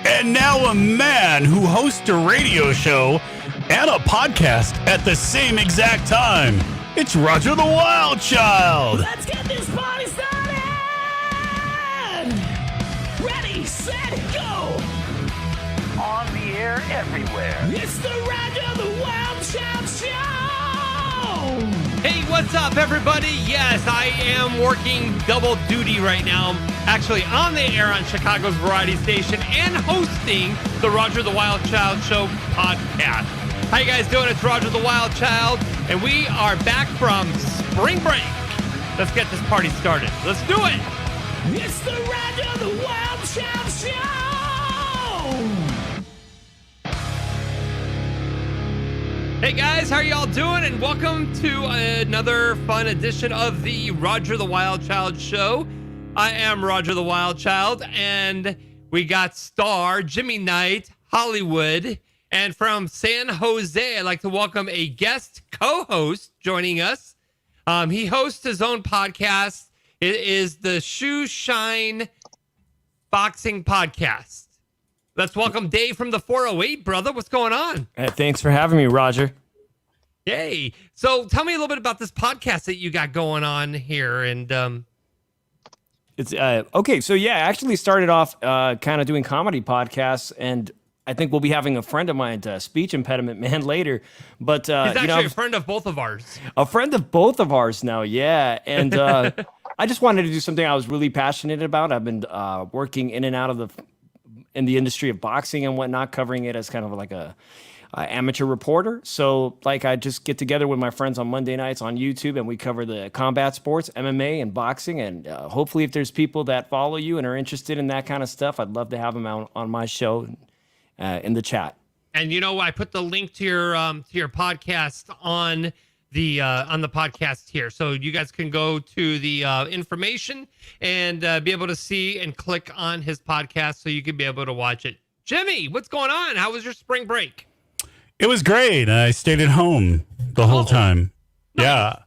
And now a man who hosts a radio show and a podcast at the same exact time. It's Roger the Wild Child. Let's get this party started! Ready, set, go! On the air everywhere. It's the Roger the Wild Child Show! Hey, what's up, everybody? Yes, I am working double duty right now. Actually on the air on Chicago's Variety Station and hosting the Roger the Wild Child Show podcast. How you guys doing? It's Roger the Wild Child, and we are back from spring break. Let's get this party started. Let's do it. It's the Roger the Wild Child Show! Hey guys, how are y'all doing? And welcome to another fun edition of the Roger the Wild Child Show. I am Roger the Wild Child, and we got star Jimmy Knight, Hollywood, and from San Jose, I'd like to welcome a guest co-host joining us. He hosts his own podcast. It is the Shoeshine Boxing podcast. Let's welcome Dave from the 408, brother. What's going on? Hey, thanks for having me, Roger. Hey, so tell me a little bit about this podcast that you got going on here, and It's okay. So yeah, I actually started off kind of doing comedy podcasts, and I think we'll be having a friend of mine, speech impediment man, later. But he's actually a friend of both of ours. A friend of both of ours now, yeah. And I just wanted to do something I was really passionate about. I've been working in and out of in the industry of boxing and whatnot, covering it as kind of like a amateur reporter. So like I just get together with my friends on Monday nights on YouTube, and we cover the combat sports, MMA and boxing. And hopefully if there's people that follow you and are interested in that kind of stuff, I'd love to have them out on my show in the chat. And you know, I put the link to your podcast on the podcast here, so you guys can go to the information and be able to see and click on his podcast, so you can be able to watch it. Jimmy, what's going on? How was your spring break? It was great. I stayed at home the whole time. Nice.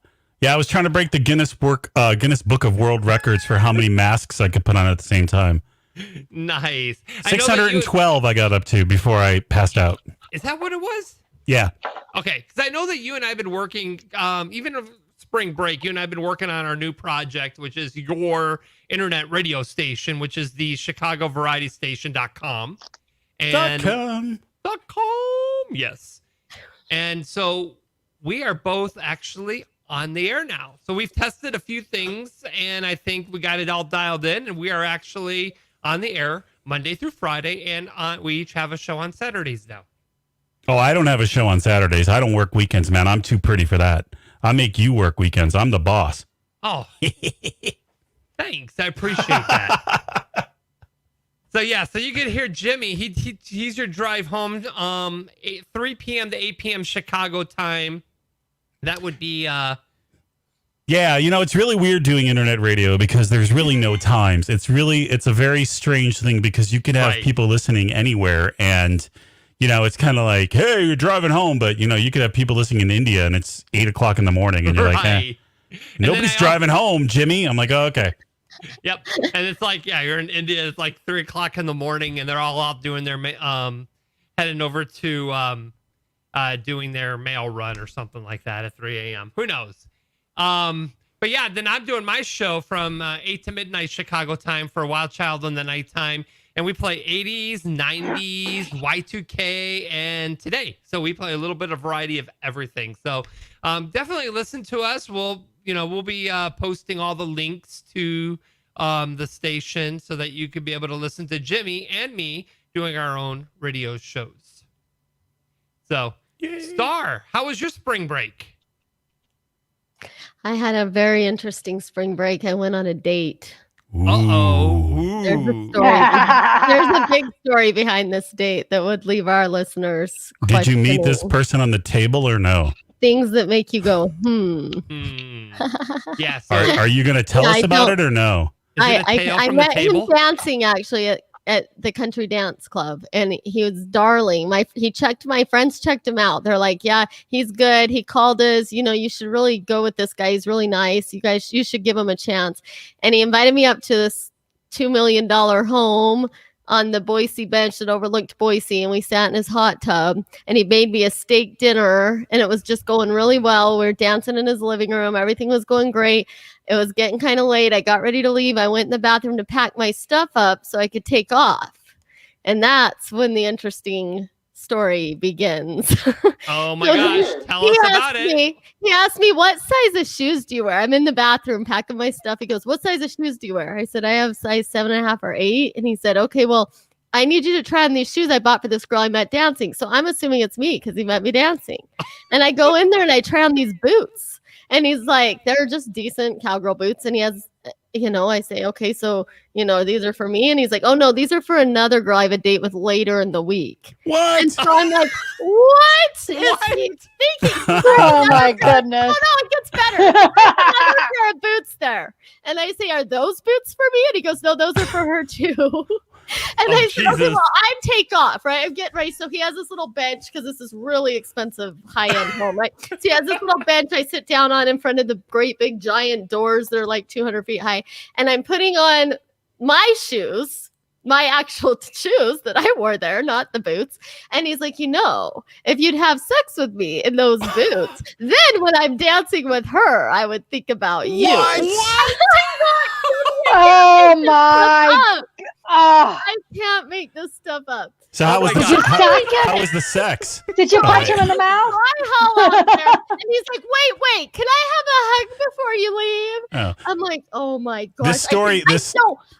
Yeah. I was trying to break the Guinness Book of World Records for how many masks I could put on at the same time. Nice. 612 I got up to before I passed out. Is that what it was? Yeah. Okay, because I know that you and I have been working, even of spring break, you and I have been working on our new project, which is your internet radio station, which is the ChicagoVarietyStation.com. .com. Yes. And so we are both actually on the air now. So we've tested a few things, and I think we got it all dialed in, and we are actually on the air Monday through Friday, and we each have a show on Saturdays now. Oh, I don't have a show on Saturdays. I don't work weekends, man. I'm too pretty for that. I make you work weekends. I'm the boss. Oh, thanks. I appreciate that. So yeah, so you can hear Jimmy. He's your drive home, 3 p.m. to 8 p.m. Chicago time. That would be Yeah, you know, it's really weird doing internet radio because there's really no times. It's a very strange thing because you could have people listening anywhere, and you know, it's kind of like, hey, you're driving home, but you know, you could have people listening in India and it's 8 o'clock in the morning, and you're like, eh, nobody's driving home, Jimmy. I'm like, oh, okay. Yep. And it's like, yeah, you're in India. It's like 3 o'clock in the morning, and they're all out doing their heading over to doing their mail run or something like that at 3 a.m. Who knows? But yeah, then I'm doing my show from 8 to midnight Chicago time for Wild Child on the nighttime. And we play 80s, 90s, Y2K, and today. So we play a little bit of variety of everything. So definitely listen to us. We'll be posting all the links to the station so that you can be able to listen to Jimmy and me doing our own radio shows. So, yay. Star, how was your spring break? I had a very interesting spring break. I went on a date. Uh-oh. There's a story. There's a big story behind this date that would leave our listeners Did you meet this person on the table or no? Things that make you go, Yes. Are you going to tell us about it or no? I met him dancing actually at the country dance club, and he was darling. My friends checked him out. They're like, yeah, he's good. He called us, you should really go with this guy. He's really nice. You should give him a chance. And he invited me up to this $2 million home on the Boise bench that overlooked Boise, and we sat in his hot tub, and he made me a steak dinner, and it was just going really well. We were dancing in his living room. Everything was going great. It was getting kind of late. I got ready to leave. I went in the bathroom to pack my stuff up so I could take off. And that's when the interesting story begins. Oh my gosh. Tell us about it. He asked me, what size of shoes do you wear? I'm in the bathroom packing my stuff. He goes, what size of shoes do you wear? I said, I have size 7.5 or 8. And he said, okay, well, I need you to try on these shoes I bought for this girl I met dancing. So I'm assuming it's me because he met me dancing. And I go in there and I try on these boots. And he's like, they're just decent cowgirl boots. And he has, I say, okay, so, these are for me. And he's like, oh, no, these are for another girl I have a date with later in the week. What? And so I'm like, what is he thinking? Oh, my goodness. Oh, no, it gets better. Another pair of boots there. And I say, are those boots for me? And he goes, no, those are for her, too. And I said, okay, well, I take off, right? I'm getting ready. So he has this little bench because this is really expensive high-end home, right? So he has this little bench I sit down on in front of the great big giant doors that are like 200 feet high. And I'm putting on my shoes, my actual shoes that I wore there, not the boots. And he's like, if you'd have sex with me in those boots, then when I'm dancing with her, I would think about you. What? Oh my! Oh. I can't make this stuff up. So how was the sex? Did you punch him in the mouth? I holler out there, and he's like, wait, can I have a hug before you leave? Oh. I'm like, oh my gosh. This story,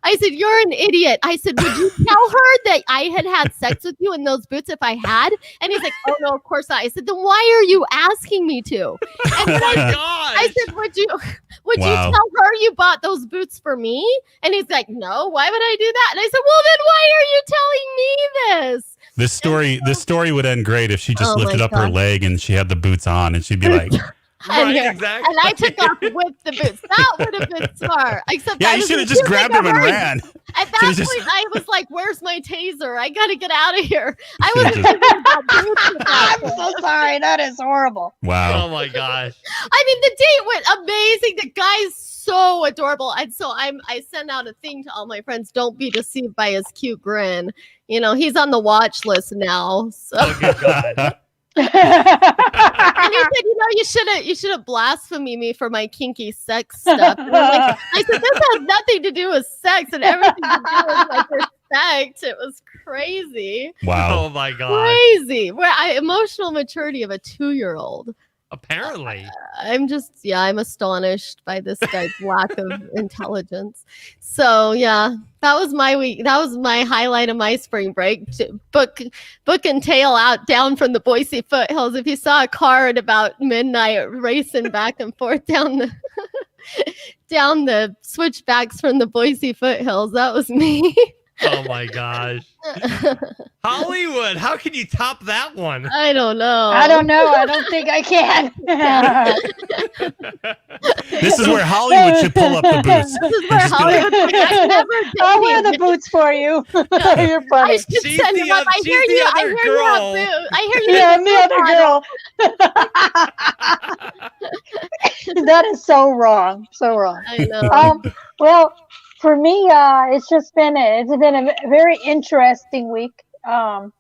I said, you're an idiot. I said, would you tell her that I had sex with you in those boots if I had? And he's like, oh no, of course not. I said, then why are you asking me to? And then I said, would you tell her you bought those boots for me? And he's like, no, why would I do that? And I said, well, then why are you telling me this? This story would end great if she just lifted up her leg and she had the boots on, and she'd be like, exactly. And I took off with the boots. That would have been smart. Except yeah, you should have just grabbed him and ran. At that point, I was like, where's my taser? I got to get out of here. I wasn't thinking about boots. I'm so sorry. That is horrible. Wow. Oh my gosh. I mean, the date went amazing. The guy's so adorable. And so I sent out a thing to all my friends. Don't be deceived by his cute grin. He's on the watch list now. So. Oh, good God. And he said, you should have blasphemed me for my kinky sex stuff. And I said, this has nothing to do with sex and everything to do with my respect. It was crazy. Wow. Oh my God. Crazy. Emotional maturity of a 2-year-old. Apparently. I'm astonished by this guy's lack of intelligence. So yeah, that was my week. That was my highlight of my spring break. Book and tail out down from the Boise foothills. If you saw a car at about midnight racing back and forth down the switchbacks from the Boise foothills, that was me. Oh my gosh. Hollywood, how can you top that one? I don't know. I don't know. I don't think I can. This is where Hollywood should pull up the boots. This is where Hollywood. I'll wear the boots for you. You're funny. I should send him up. I hear you. I hear you have boots. I hear you. Yeah, I'm the other girl. That is so wrong. So wrong. I know. Well, for me, it's been a very interesting week. I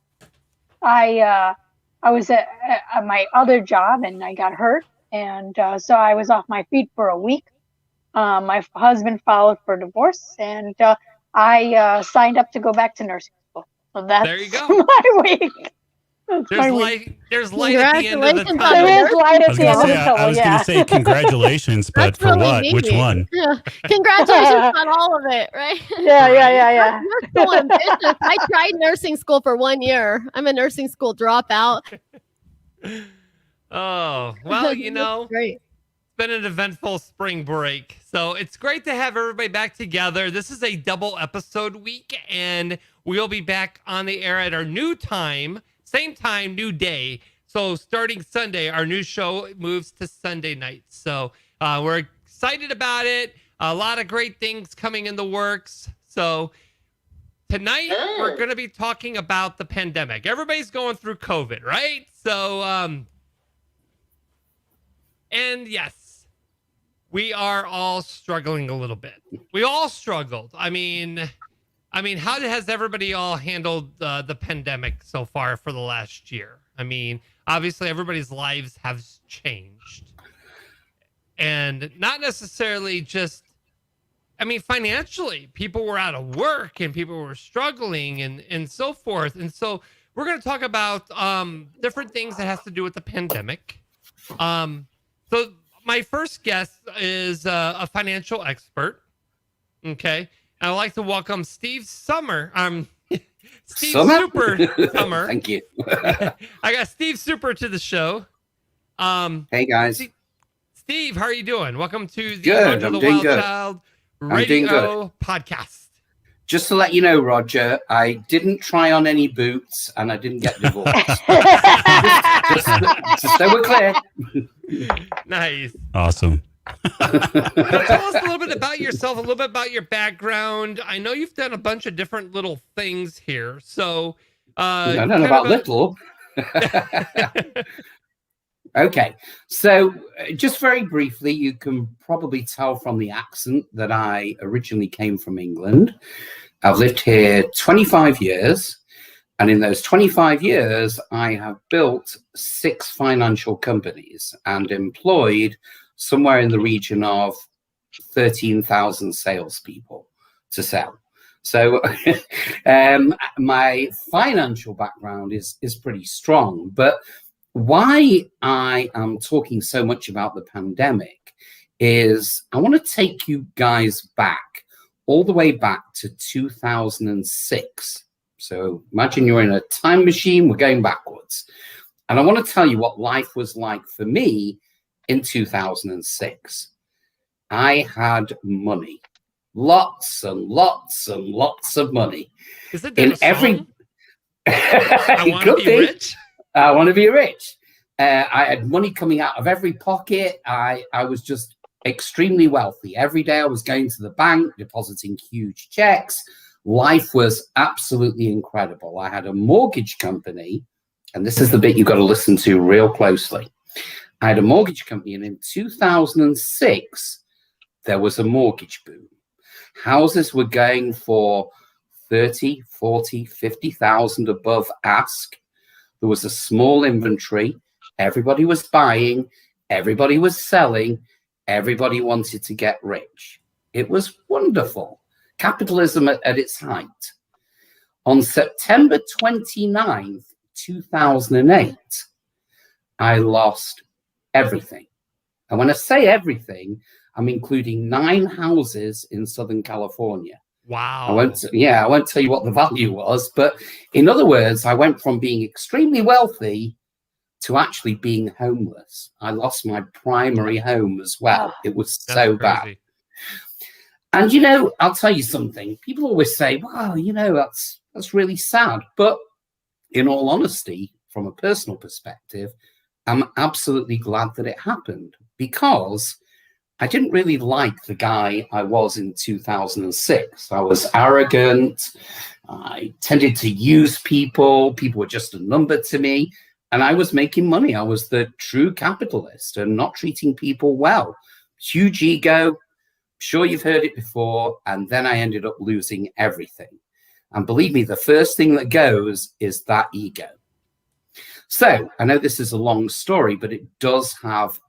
was at my other job and I got hurt, and so I was off my feet for a week. My husband filed for divorce, and I signed up to go back to nursing school. So that's there you go. My week. There's light at the end of the tunnel. There is light at the end of the tunnel. I was going to say congratulations, but That's for really what? neat. Which one? Yeah. Congratulations on all of it, right? Yeah. You're so ambitious. I tried nursing school for 1 year. I'm a nursing school dropout. Oh, well, Great. it's been an eventful spring break. So it's great to have everybody back together. This is a double episode week, and we'll be back on the air at our new time. Same time, new day. So starting Sunday, our new show moves to Sunday nights. So we're excited about it. A lot of great things coming in the works. So tonight we're going to be talking about the pandemic. Everybody's going through COVID, right? So, and yes, we are all struggling a little bit. We all struggled. I mean, how has everybody all handled the pandemic so far for the last year? I mean, obviously everybody's lives have changed, and not necessarily just, I mean, financially, people were out of work and people were struggling and so forth. And so we're going to talk about different things that has to do with the pandemic. So my first guest is a financial expert. Okay. And I'd like to welcome Steve Summer. Steve Super Summer. Thank you. I got Steve Super to the show. Hey guys. Steve, how are you doing? Welcome to the Good. Roger I'm the doing Wild good. Child I'm doing Radio Podcast. Just to let you know, Roger, I didn't try on any boots and I didn't get divorced. just so we're clear. Nice. Awesome. Tell us a little bit about yourself, a little bit about your background. I know you've done a bunch of different little things here. So I don't know about little. Okay, so just very briefly, you can probably tell from the accent that I originally came from England. I've lived here 25 years, and in those 25 years, I have built 6 financial companies and employed somewhere in the region of 13,000 salespeople to sell. So my financial background is pretty strong, but why I am talking so much about the pandemic is I want to take you guys back, all the way back to 2006. So imagine you're in a time machine, we're going backwards. And I want to tell you what life was like for me in 2006. I had money, lots and lots and lots of money. Is it in every? I want to be rich. I want to be rich. I had money coming out of every pocket. I was just extremely wealthy. Every day I was going to the bank, depositing huge checks. Life was absolutely incredible. I had a mortgage company, and this is the bit you've got to listen to real closely. I had a mortgage company, and in 2006, there was a mortgage boom. Houses were going for 30, 40, 50,000 above ask. There was a small inventory. Everybody was buying. Everybody was selling. Everybody wanted to get rich. It was wonderful. Capitalism at its height. On September 29th, 2008, I lost everything. And when I say everything, I'm including 9 houses in Southern California. Wow. I won't tell you what the value was, but in other words, I went from being extremely wealthy to actually being homeless. I lost my primary home as well. It was so bad. And you know, I'll tell you something. People always say, "Wow, you know, that's really sad." But in all honesty, from a personal perspective, I'm absolutely glad that it happened, because I didn't really like the guy I was in 2006. I was arrogant. I tended to use people. People were just a number to me. And I was making money. I was the true capitalist and not treating people well. Huge ego. Sure, you've heard it before. And then I ended up losing everything. And believe me, the first thing that goes is that ego. So I know this is a long story, but it does have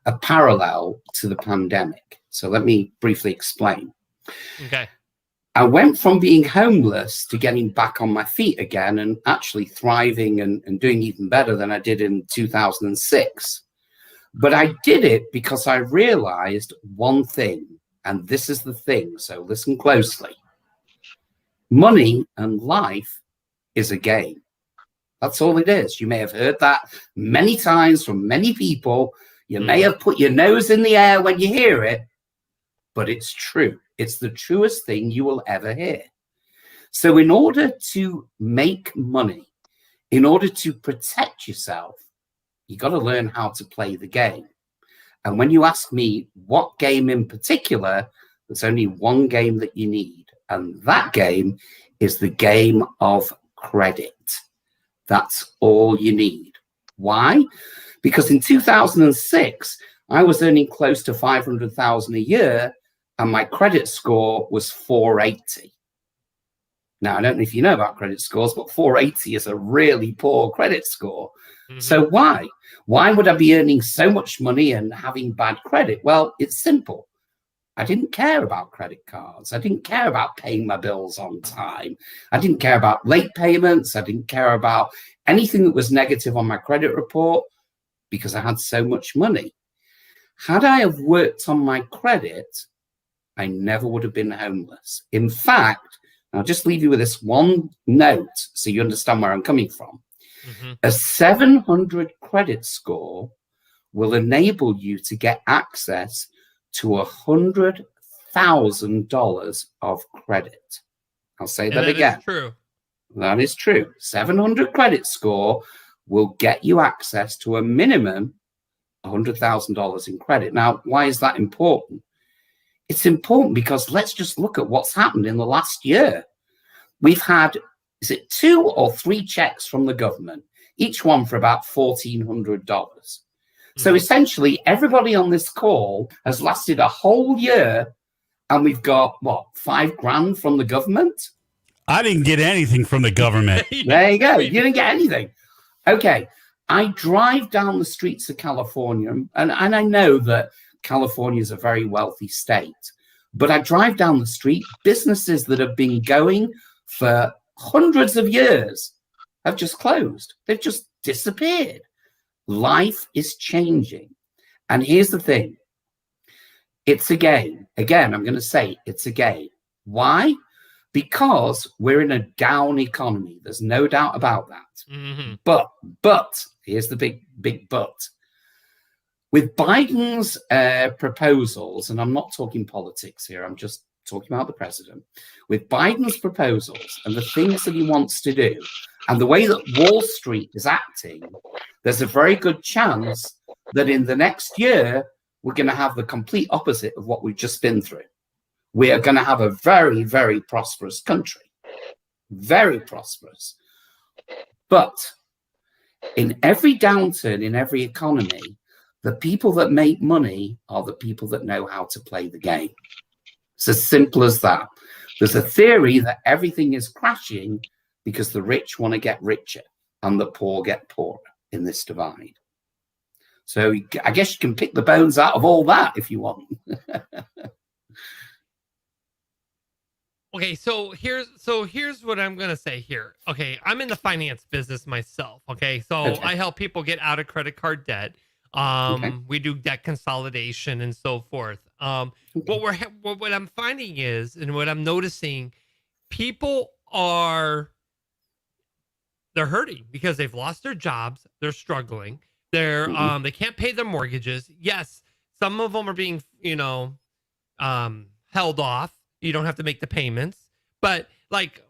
a parallel to the pandemic. So let me briefly explain. Okay. I went from being homeless to getting back on my feet again and actually thriving and doing even better than I did in 2006. But I did it because I realized one thing, and this is the thing, so listen closely. Money and life is a game. That's all it is. You may have heard that many times from many people. You may have put your nose in the air when you hear it, but it's true. It's the truest thing you will ever hear. So in order to make money, in order to protect yourself, you got to learn how to play the game. And when you ask me what game in particular, there's only one game that you need, And that game is the game of credit. That's all you need. Why? Because in 2006, I was earning close to 500,000 a year, and my credit score was 480. Now, I don't know if you know about credit scores, but 480 is a really poor credit score. Mm-hmm. So why? Why would I be earning so much money and having bad credit? Well, it's simple. I didn't care about credit cards. I didn't care about paying my bills on time. I didn't care about late payments. I didn't care about anything that was negative on my credit report because I had so much money. Had I have worked on my credit, I never would have been homeless. In fact, I'll just leave you with this one note so you understand where I'm coming from. Mm-hmm. A 700 credit score will enable you to get access to $100,000 of credit. I'll say that again. Is true. That is true. 700 credit score will get you access to a minimum $100,000 in credit. Now, why is that important? It's important because let's just look at what's happened in the last year. We've had, is it 2 or 3 checks from the government, each one for about $1,400. So essentially, everybody on this call has lasted a whole year, and we've got, what, $5,000 from the government? I didn't get anything from the government. There you go. You didn't get anything. Okay. I drive down the streets of California, and I know that California is a very wealthy state, but I drive down the street, businesses that have been going for hundreds of years have just closed. They've just disappeared. Life is changing. And here's the thing. It's a game. Again, I'm going to say it's a game. Why? Because we're in a down economy. There's no doubt about that. Mm-hmm. But here's the big but. With Biden's proposals, and I'm not talking politics here, I'm just talking about the president. With Biden's proposals and the things that he wants to do, and the way that Wall Street is acting, there's a very good chance that in the next year, we're going to have the complete opposite of what we've just been through. We are going to have a very, very prosperous country. Very prosperous. But in every downturn, in every economy, the people that make money are the people that know how to play the game. It's as simple as that. There's a theory that everything is crashing because the rich want to get richer and the poor get poorer in this divide. So I guess you can pick the bones out of all that if you want. Okay, so here's what I'm gonna say here. Okay, I'm in the finance business myself. Okay, so okay. I help people get out of credit card debt. Okay. We do debt consolidation and so forth. Okay. What I'm finding is, and what I'm noticing, people they're hurting because they've lost their jobs. They're struggling. They're they can't pay their mortgages. Yes, some of them are being held off. You don't have to make the payments, but like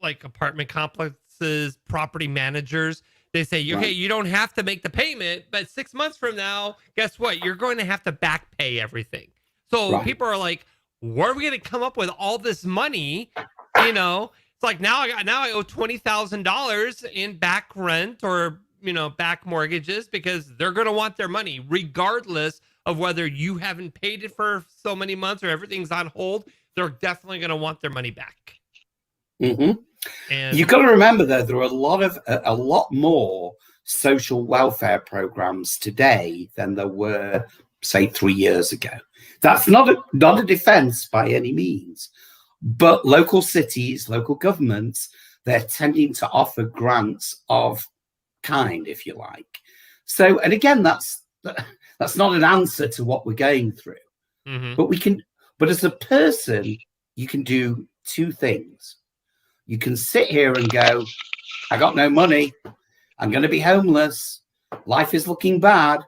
apartment complexes, property managers, they say, okay, right. You don't have to make the payment, but 6 months from now, guess what? You're going to have to back pay everything. So right. People are like, where are we going to come up with all this money? It's like now I owe $20,000 in back rent or back mortgages because they're going to want their money regardless of whether you haven't paid it for so many months or everything's on hold. They're definitely going to want their money back. Mm-hmm. And you've got to remember, though, there are a lot more social welfare programs today than there were, say, 3 years ago. That's not a defense by any means, but local cities, local governments, they're tending to offer grants of kind, if you like. So, and again, that's not an answer to what we're going through, mm-hmm. But as a person, you can do 2 things. You can sit here and go, I got no money. I'm going to be homeless. Life is looking bad.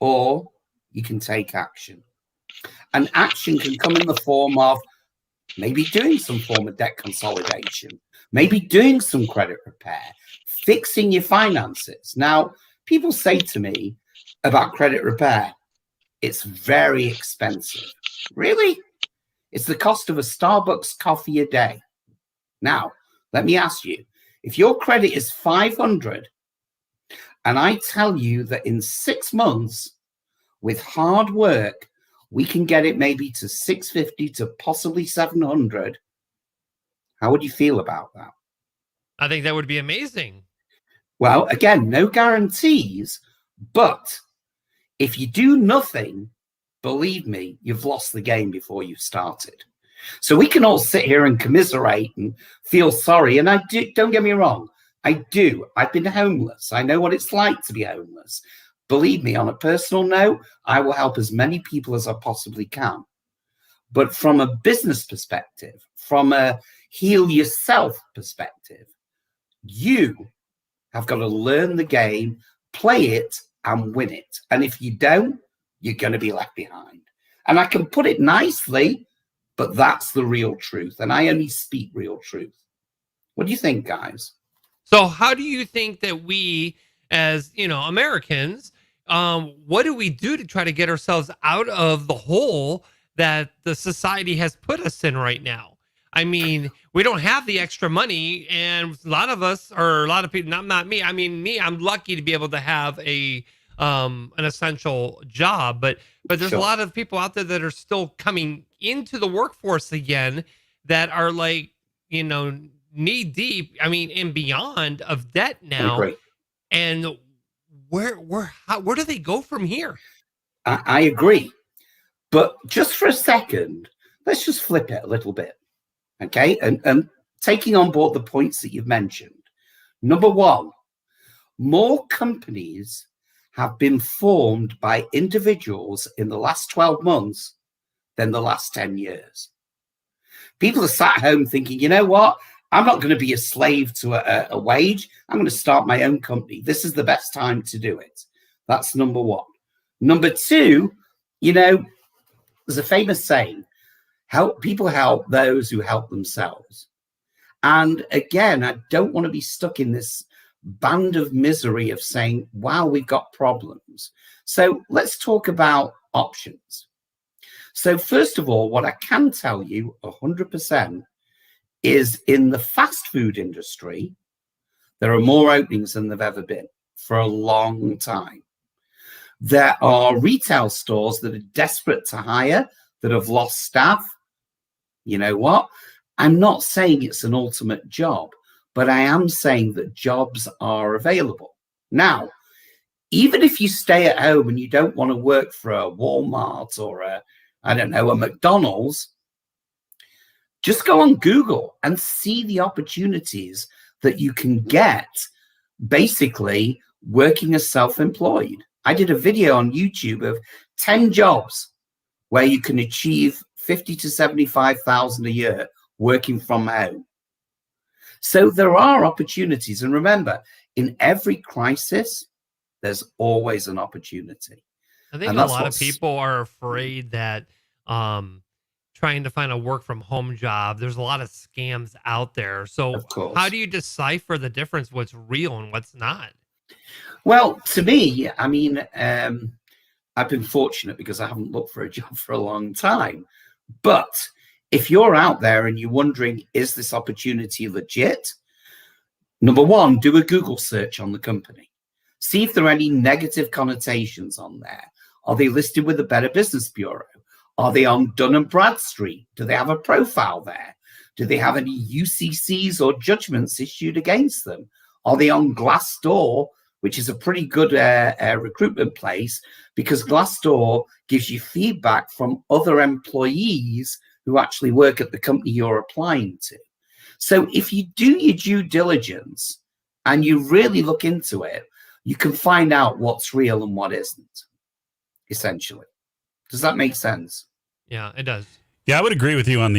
Or you can take action. And action can come in the form of maybe doing some form of debt consolidation, maybe doing some credit repair, fixing your finances. Now, people say to me about credit repair, it's very expensive. Really? It's the cost of a Starbucks coffee a day. Now, let me ask you, if your credit is 500 and I tell you that in 6 months, with hard work, we can get it maybe to 650 to possibly 700, how would you feel about that? I think that would be amazing. Well, again, no guarantees, but if you do nothing, believe me, you've lost the game before you started. So we can all sit here and commiserate and feel sorry. And I do, don't get me wrong, I do. I've been homeless. I know what it's like to be homeless. Believe me, on a personal note, I will help as many people as I possibly can. But from a business perspective, from a heal yourself perspective, you have got to learn the game, play it, and win it. And if you don't, you're going to be left behind. And I can put it nicely, but that's the real truth. And I only speak real truth. What do you think, guys? So how do you think that we, as, Americans, what do we do to try to get ourselves out of the hole that the society has put us in right now? I mean, we don't have the extra money, and a lot of us, or a lot of people, not me. I mean, me, I'm lucky to be able to have an essential job, but there's a lot of people out there that are still coming into the workforce again that are like, knee deep. I mean, and beyond of debt now. And where do they go from here? I agree, but just for a second, let's just flip it a little bit. Okay, and taking on board the points that you've mentioned. Number one, more companies have been formed by individuals in the last 12 months than the last 10 years. People are sat home thinking, you know what? I'm not going to be a slave to a wage. I'm going to start my own company. This is the best time to do it. That's number one. Number two, there's a famous saying, help those who help themselves. And again, I don't want to be stuck in this band of misery of saying, wow, we've got problems. So let's talk about options. So first of all, what I can tell you 100% is in the fast food industry, there are more openings than there've ever been for a long time. There are retail stores that are desperate to hire, that have lost staff. You know what? I'm not saying it's an ultimate job, but I am saying that jobs are available. Now, even if you stay at home and you don't want to work for a Walmart or a McDonald's, just go on Google and see the opportunities that you can get basically working as self-employed. I did a video on YouTube of 10 jobs where you can achieve 50 to 75,000 a year working from home. So there are opportunities. And remember, in every crisis, there's always an opportunity. I think a lot of people are afraid that trying to find a work from home job, there's a lot of scams out there. So how do you decipher the difference, what's real and what's not? Well, to me, I mean, I've been fortunate because I haven't looked for a job for a long time. But if you're out there and you're wondering, is this opportunity legit? Number one, do a Google search on the company. See if there are any negative connotations on there. Are they listed with the Better Business Bureau? Are they on Dun & Bradstreet? Do they have a profile there? Do they have any UCCs or judgments issued against them? Are they on Glassdoor, which is a pretty good recruitment place, because Glassdoor gives you feedback from other employees who actually work at the company you're applying to. So if you do your due diligence and you really look into it, you can find out what's real and what isn't, essentially. Does that make sense? Yeah, it does. Yeah, I would agree with you on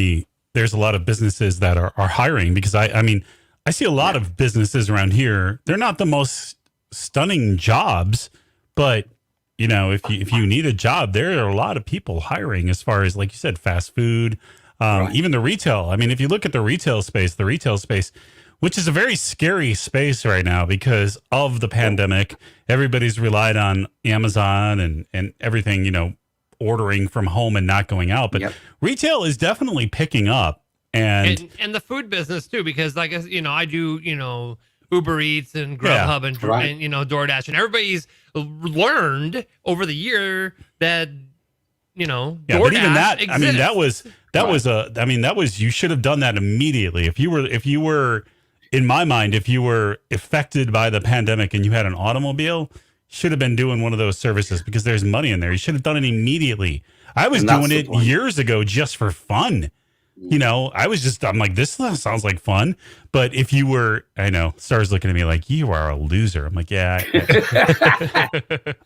there's a lot of businesses that are hiring, because I mean, I see a lot of businesses around here. They're not the most stunning jobs, but if you need a job, there are a lot of people hiring, as far as, like you said, fast food, even the retail. I mean, if you look at the retail space, which is a very scary space right now because of the pandemic, everybody's relied on Amazon and everything, ordering from home and not going out. But retail is definitely picking up. And the food business too, because like, I do, Uber Eats and Grubhub and DoorDash, and everybody's learned over the year that, DoorDash but even that, exists. I mean, that was, you should have done that immediately. If you were, in my mind, if you were affected by the pandemic and you had an automobile, should have been doing one of those services because there's money in there. You should have done it immediately. I was doing it years ago just for fun. I'm like, this sounds like fun. But if you were, I know, Star's looking at me like, you are a loser. I'm like, yeah.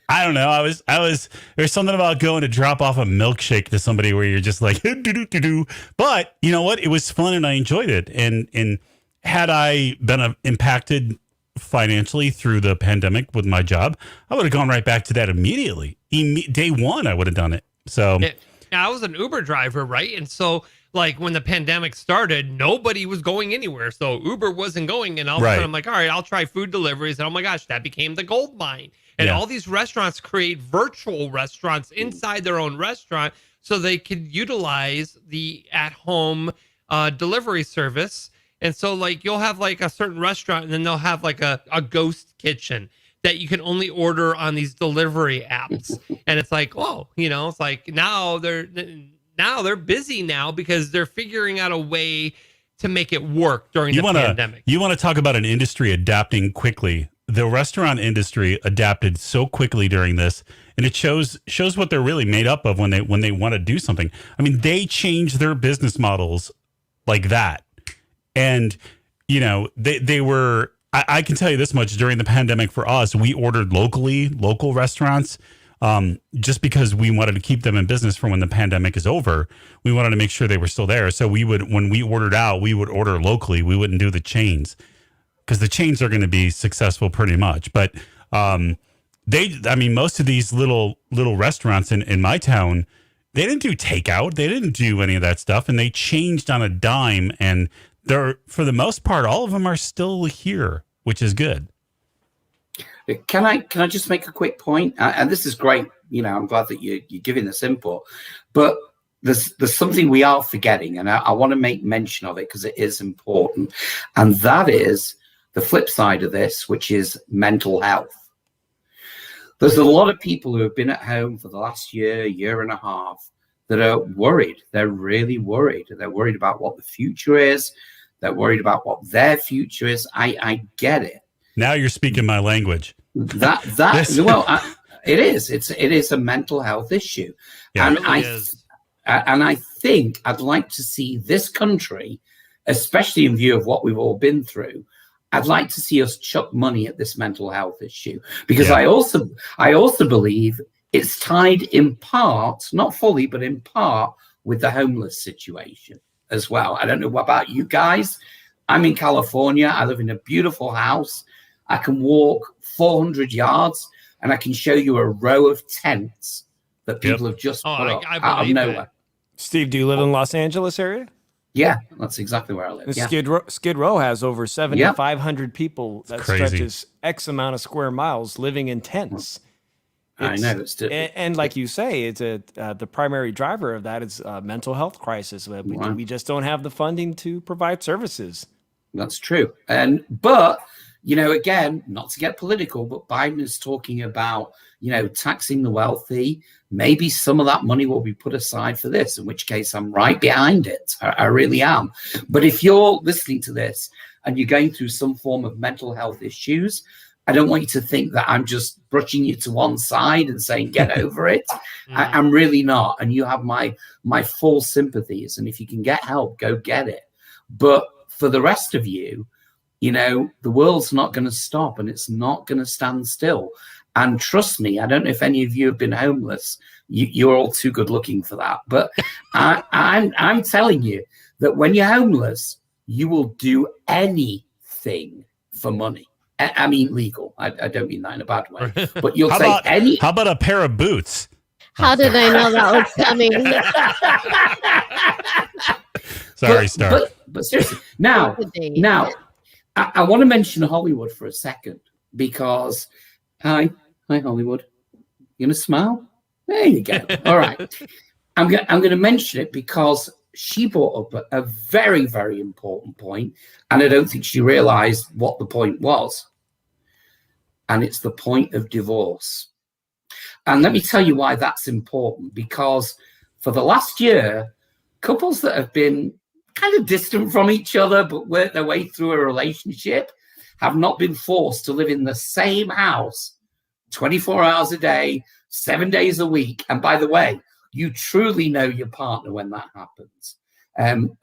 I don't know. I was, there's something about going to drop off a milkshake to somebody where you're just like, do. But you know what? It was fun and I enjoyed it. And had I been impacted financially through the pandemic with my job, I would have gone right back to that immediately. Day one, I would have done it. So I was an Uber driver, right? And so, like, when the pandemic started, nobody was going anywhere. So Uber wasn't going. And all of a sudden, I'm like, all right, I'll try food deliveries. And oh my gosh, that became the gold mine. And all these restaurants create virtual restaurants inside their own restaurant so they could utilize the at-home delivery service. And so, like, you'll have, like, a certain restaurant, and then they'll have, like, a ghost kitchen that you can only order on these delivery apps. And it's like, whoa, it's like now they're busy now because they're figuring out a way to make it work during the pandemic. You want to talk about an industry adapting quickly. The restaurant industry adapted so quickly during this, and it shows what they're really made up of when they want to do something. I mean, they change their business models like that. And, they were, I can tell you this much, during the pandemic for us, we ordered local restaurants. Just because we wanted to keep them in business for when the pandemic is over. We wanted to make sure they were still there. So when we ordered out, we would order locally. We wouldn't do the chains because the chains are going to be successful pretty much. But most of these little restaurants in my town, they didn't do takeout. They didn't do any of that stuff. And they changed on a dime. And they're, for the most part, all of them are still here, which is good. Can I just make a quick point? And this is great. I'm glad that you're giving this input. But there's something we are forgetting, and I want to make mention of it because it is important. And that is the flip side of this, which is mental health. There's a lot of people who have been at home for the last year and a half that are worried. They're really worried. They're worried about what the future is. They're worried about what their future is. I get it. Now you're speaking my language. It is. It is a mental health issue, and I think I'd like to see this country, especially in view of what we've all been through. I'd like to see us chuck money at this mental health issue because I also believe it's tied in part, not fully, but in part, with the homeless situation as well. I don't know about you guys. I'm in California. I live in a beautiful house. I can walk 400 yards and I can show you a row of tents that people have just put up out of nowhere. Steve, do you live in Los Angeles area? Yeah, that's exactly where I live. Yeah. Skid Row has over 7,500 people that stretches X amount of square miles living in tents. I know. And like you say, it's the primary driver of that is a mental health crisis. We just don't have the funding to provide services. That's true. But again, not to get political, but Biden is talking about, taxing the wealthy. Maybe some of that money will be put aside for this, in which case I'm right behind it. I really am. But if you're listening to this and you're going through some form of mental health issues, I don't want you to think that I'm just brushing you to one side and saying, get over it. I'm really not. And you have my full sympathies. And if you can get help, go get it. But for the rest of you, the world's not going to stop and it's not going to stand still. And trust me, I don't know if any of you have been homeless. You're all too good looking for that. But I'm telling you that when you're homeless, you will do anything for money. I mean, legal. I don't mean that in a bad way. But you'll say How about a pair of boots? How did I know that was coming? Sorry, Star. But seriously, now, I want to mention Hollywood for a second because, hi Hollywood. You gonna smile? There you go. All right. I'm going to mention it because she brought up a very, very important point, and I don't think she realized what the point was. And it's the point of divorce. And let me tell you why that's important, because for the last year, couples that have been kind of distant from each other but worked their way through a relationship have not been forced to live in the same house 24 hours a day, 7 days a week. And by the way, you truly know your partner when that happens.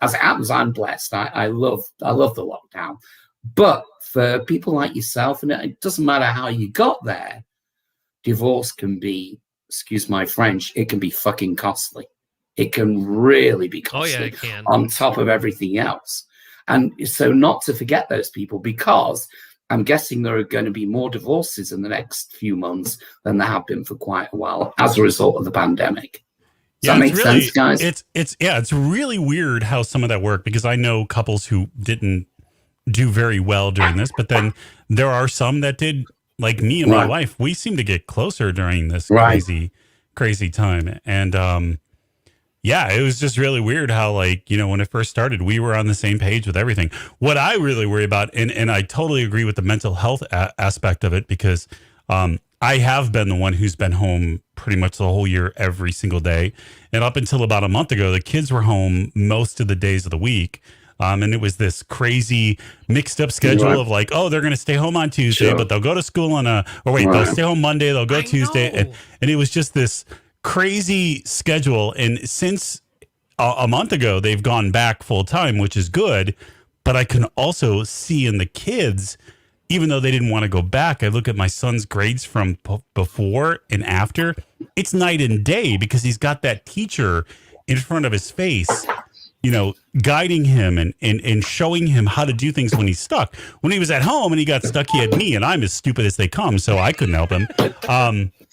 As it happens, I'm blessed. I love the lockdown. But for people like yourself, and it doesn't matter how you got there, divorce can be, excuse my French, it can be fucking costly. It can really be costly. Oh, yeah, it can. On top of everything else. And so not to forget those people, because I'm guessing there are going to be more divorces in the next few months than there have been for quite a while as a result of the pandemic. Does that make sense, guys? It's really weird how some of that worked, because I know couples who didn't do very well during this, but then there are some that did, like me and my wife. We seem to get closer during this crazy time. And yeah, it was just really weird how, like, you know, when it first started, we were on the same page with everything. What I really worry about, and I totally agree with the mental health aspect of it, because I have been the one who's been home pretty much the whole year, every single day. And up until about a month ago, the kids were home most of the days of the week. And it was this crazy mixed up schedule of like, oh, they're going to stay home on Tuesday, but they'll go to school on they'll stay home Monday, they'll go Tuesday. And it was just this crazy schedule. And since a month ago, they've gone back full time, which is good. But I can also see in the kids, even though they didn't want to go back, I look at my son's grades from before and after. It's night and day, because he's got that teacher in front of his face, you know, guiding him and showing him how to do things when he's stuck. When he was at home and he got stuck, he had me, and I'm as stupid as they come, so I couldn't help him.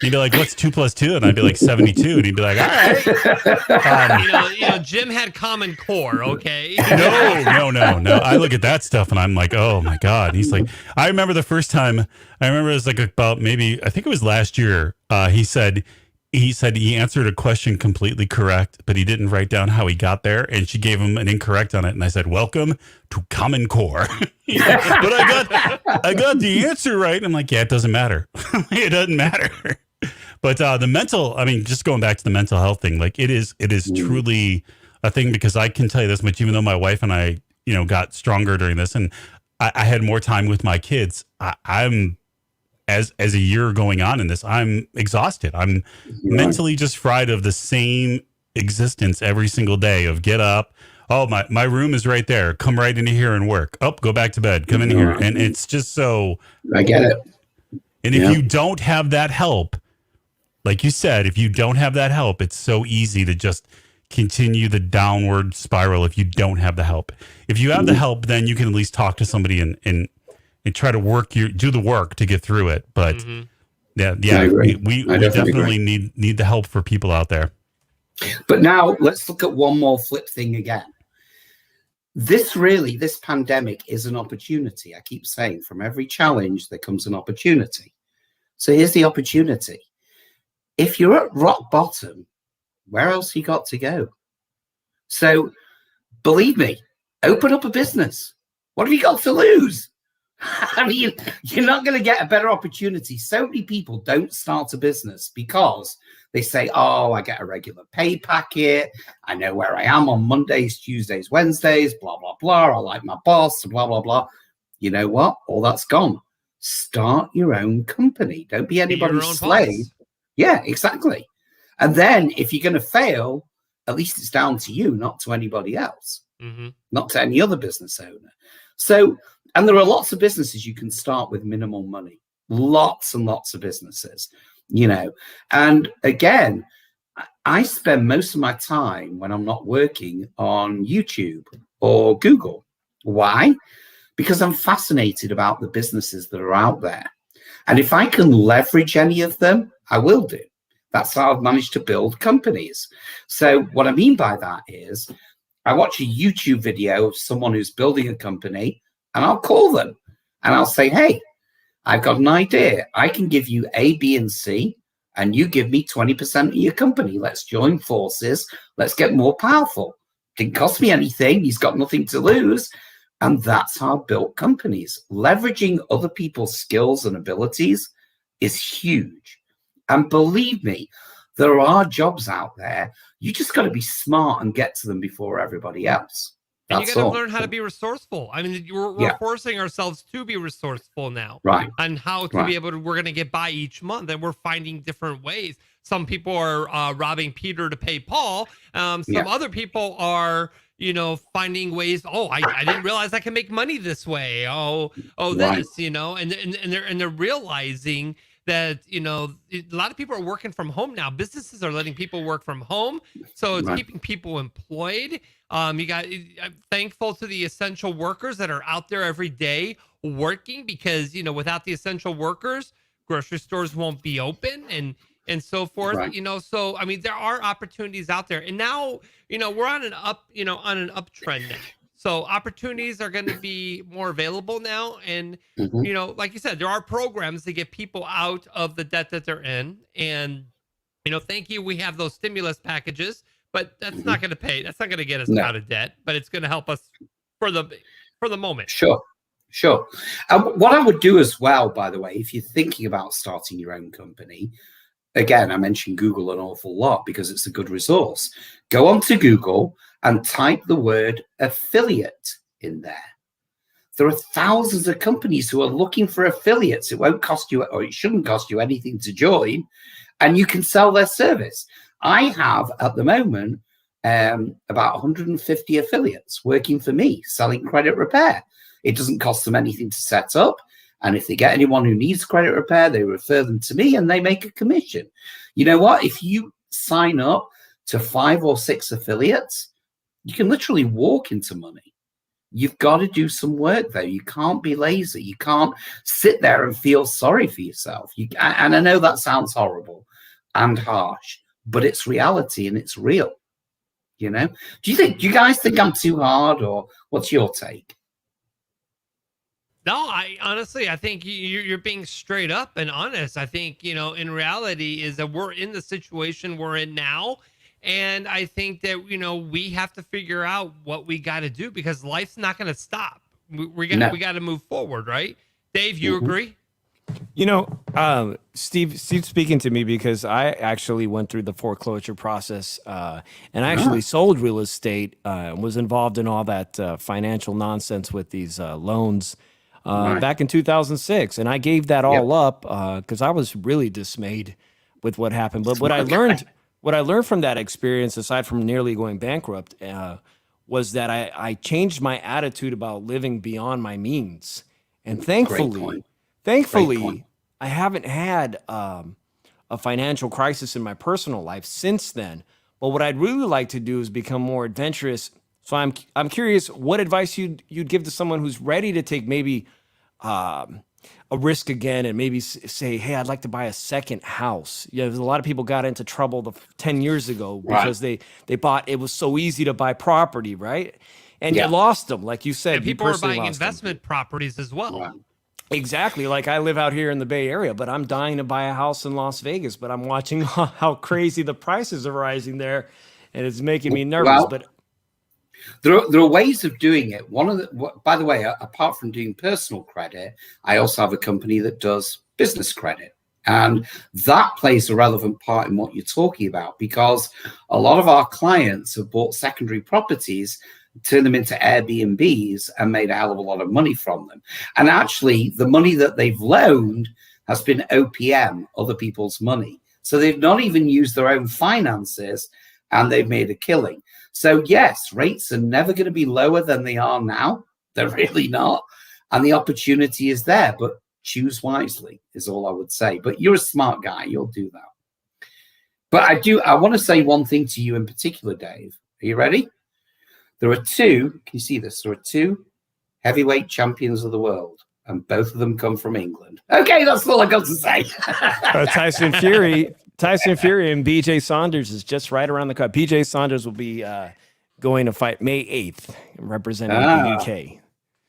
He'd be like, "What's 2 + 2?" And I'd be like, 72. And he'd be like, "All right." You know, Jim had Common Core, okay? No. I look at that stuff and I'm like, oh my God. And he's like, I remember the first time, it was like about maybe, I think it was last year. He said he answered a question completely correct, but he didn't write down how he got there. And she gave him an incorrect on it. And I said, "Welcome to Common Core." But I got the answer right. And I'm like, yeah, it doesn't matter. It doesn't matter. But the mental, I mean, just going back to the mental health thing, like it is truly a thing, because I can tell you this much, even though my wife and I, you know, got stronger during this, and I had more time with my kids, I'm as a year going on in this, I'm exhausted. I'm mentally just fried of the same existence every single day of get up. Oh, my room is right there. Come right into here and work. Oh, go back to bed. Come in here. And it's just so. I get it. And if you don't have that help, like you said, if you don't have that help, it's so easy to just continue the downward spiral if you don't have the help. If you have the help, then you can at least talk to somebody and try to do the work to get through it. But we definitely need the help for people out there. But now let's look at one more flip thing again. This pandemic is an opportunity. I keep saying, from every challenge, there comes an opportunity. So here's the opportunity. If you're at rock bottom, where else you got to go? So believe me, open up a business. What have you got to lose? I mean, you're not going to get a better opportunity. So many people don't start a business because they say, oh, I get a regular pay packet. I know where I am on Mondays, Tuesdays, Wednesdays, blah, blah, blah. I like my boss, blah, blah, blah. You know what? All that's gone. Start your own company. Don't be anybody's slave. Boss. Yeah, exactly. And then if you're going to fail, at least it's down to you, not to anybody else, not to any other business owner. So, and there are lots of businesses you can start with minimal money, lots and lots of businesses, you know. And again, I spend most of my time when I'm not working on YouTube or Google. Why? Because I'm fascinated about the businesses that are out there. And if I can leverage any of them, I will do. That's how I've managed to build companies. So what I mean by that is I watch a YouTube video of someone who's building a company, and I'll call them and I'll say, hey, I've got an idea. I can give you A, B, and C, and you give me 20% of your company. Let's join forces. Let's get more powerful. Didn't cost me anything. He's got nothing to lose. And that's how I built companies. Leveraging other people's skills and abilities is huge. And believe me, there are jobs out there. You just got to be smart and get to them before everybody else. And you got to learn how to be resourceful. I mean, we're forcing ourselves to be resourceful now, right? And how to be able to, we're going to get by each month, and we're finding different ways. Some people are robbing Peter to pay Paul. Some other people are, you know, finding ways. Oh, I didn't realize I can make money this way. This, you know, and they're realizing that, you know, a lot of people are working from home now. Businesses are letting people work from home, so it's keeping people employed. I'm thankful to the essential workers that are out there every day working, because, you know, without the essential workers, grocery stores won't be open and so forth, you know. So, I mean, there are opportunities out there, and now, you know, we're on an uptrend now. So opportunities are going to be more available now. And, you know, like you said, there are programs to get people out of the debt that they're in. And, you know, thank you. We have those stimulus packages, but that's not going to pay. That's not going to get us out of debt, but it's going to help us for the moment. Sure. What I would do as well, by the way, if you're thinking about starting your own company, again, I mentioned Google an awful lot because it's a good resource. Go onto Google and type the word affiliate in there. There are thousands of companies who are looking for affiliates. It won't cost you, or it shouldn't cost you anything to join, and you can sell their service. I have at the moment about 150 affiliates working for me, selling credit repair. It doesn't cost them anything to set up. And if they get anyone who needs credit repair, they refer them to me and they make a commission. You know what? If you sign up to 5 or 6 affiliates, you can literally walk into money. You've got to do some work, though. You can't be lazy. You can't sit there and feel sorry for yourself. And I know that sounds horrible and harsh, but it's reality and it's real. You know? Do you guys think I'm too hard, or what's your take? No, I honestly think you're being straight up and honest. I think, you know, in reality is that we're in the situation we're in now. And I think that, you know, we have to figure out what we got to do, because life's not going to stop. We got to move forward. Right. Dave, you agree? You know, Steve speaking to me because I actually went through the foreclosure process and I actually sold real estate, was involved in all that financial nonsense with these loans. Back in 2006, and I gave that all up because I was really dismayed with what happened. But what I learned from that experience, aside from nearly going bankrupt, was that I changed my attitude about living beyond my means. And thankfully, I haven't had a financial crisis in my personal life since then. But what I'd really like to do is become more adventurous. So I'm curious what advice you'd give to someone who's ready to take maybe a risk again, and maybe say, hey, I'd like to buy a second house. You know, there's a lot of people got into trouble 10 years ago because they bought, it was so easy to buy property, right? And you lost them, like you said. And people were buying investment properties as well. Right. Exactly. Like I live out here in the Bay Area, but I'm dying to buy a house in Las Vegas, but I'm watching how crazy the prices are rising there, and it's making me nervous. Well, but there are ways of doing it. By the way, apart from doing personal credit, I also have a company that does business credit. And that plays a relevant part in what you're talking about, because a lot of our clients have bought secondary properties, turned them into Airbnbs, and made a hell of a lot of money from them. And actually, the money that they've loaned has been OPM, other people's money. So they've not even used their own finances, and they've made a killing. So yes, rates are never going to be lower than they are now. They're really not. And the opportunity is there, but choose wisely is all I would say. But you're a smart guy. You'll do that. But I want to say one thing to you in particular, Dave. Are you ready? There are 2, can you see this? There are 2 heavyweight champions of the world, and both of them come from England. Okay, that's all I got to say. Tyson Fury and BJ Saunders is just right around the corner. BJ Saunders will be going to fight May 8th, representing the UK.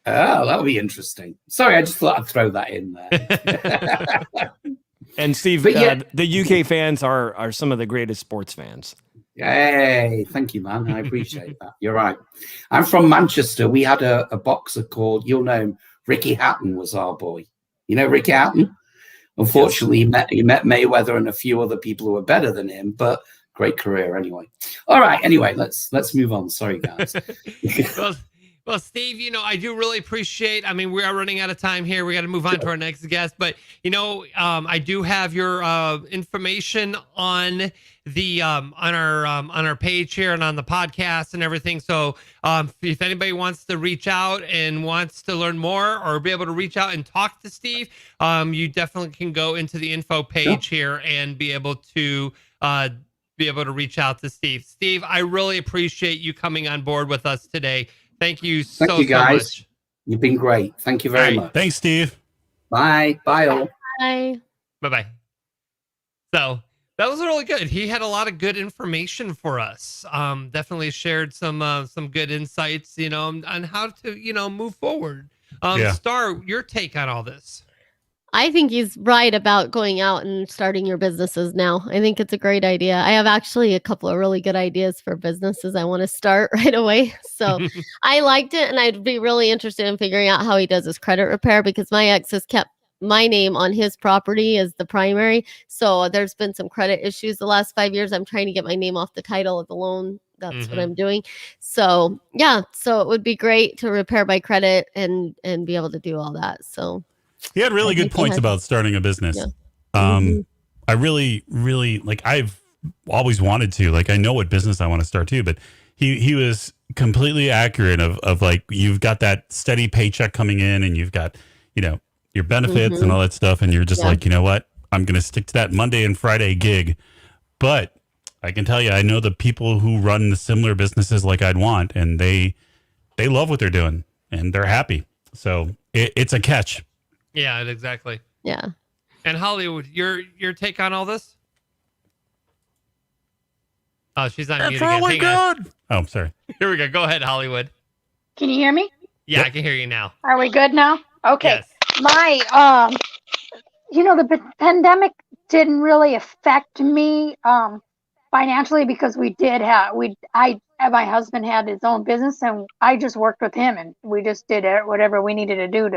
Oh, that'll be interesting. Sorry, I just thought I'd throw that in there. And Steve, But yeah- the UK fans are some of the greatest sports fans. Hey, thank you, man. I appreciate that. You're right. I'm from Manchester. We had a boxer called, you'll know him, Ricky Hatton was our boy. You know Ricky Hatton? Unfortunately, he met Mayweather and a few other people who were better than him, but great career anyway. All right. Anyway, let's move on. Sorry, guys. Well, Steve, I do really appreciate. I mean, we are running out of time here. We got to move on to our next guest, but I do have your information on the on our page here and on the podcast and everything. So, if anybody wants to reach out and wants to learn more or be able to reach out and talk to Steve, you definitely can go into the info page here and be able to reach out to Steve. Steve, I really appreciate you coming on board with us today. Thank you Thank you, guys. so much. You've been great. Thank you very much. Thanks, Steve. Bye. Bye, all. Bye. Bye-bye. So that was really good. He had a lot of good information for us. Definitely shared some good insights, on how to, move forward. Star, your take on all this. I think he's right about going out and starting your businesses now. I think it's a great idea. I have actually a couple of really good ideas for businesses I want to start right away. So I liked it, and I'd be really interested in figuring out how he does his credit repair, because my ex has kept my name on his property as the primary. So there's been some credit issues the last 5 years. I'm trying to get my name off the title of the loan. That's what I'm doing. So yeah, so it would be great to repair my credit and be able to do all that. So He had really good points about starting a business. Yeah. I really, really I've always wanted to, I know what business I want to start too, but he was completely accurate of you've got that steady paycheck coming in and you've got, your benefits and all that stuff. And you're just you know what, I'm going to stick to that Monday and Friday gig. But I can tell you, I know the people who run the similar businesses like I'd want, and they love what they're doing and they're happy. So it's a catch. Yeah, exactly. yeah. And Hollywood, your take on all this? Oh, she's on mute again. Hang on. Oh, sorry. Here we go. Go ahead, Hollywood. Can you hear me? Yeah, I can hear you now. Are we good now? Okay. Yes. My the pandemic didn't really affect me financially, because my husband had his own business and I just worked with him, and we just did whatever we needed to do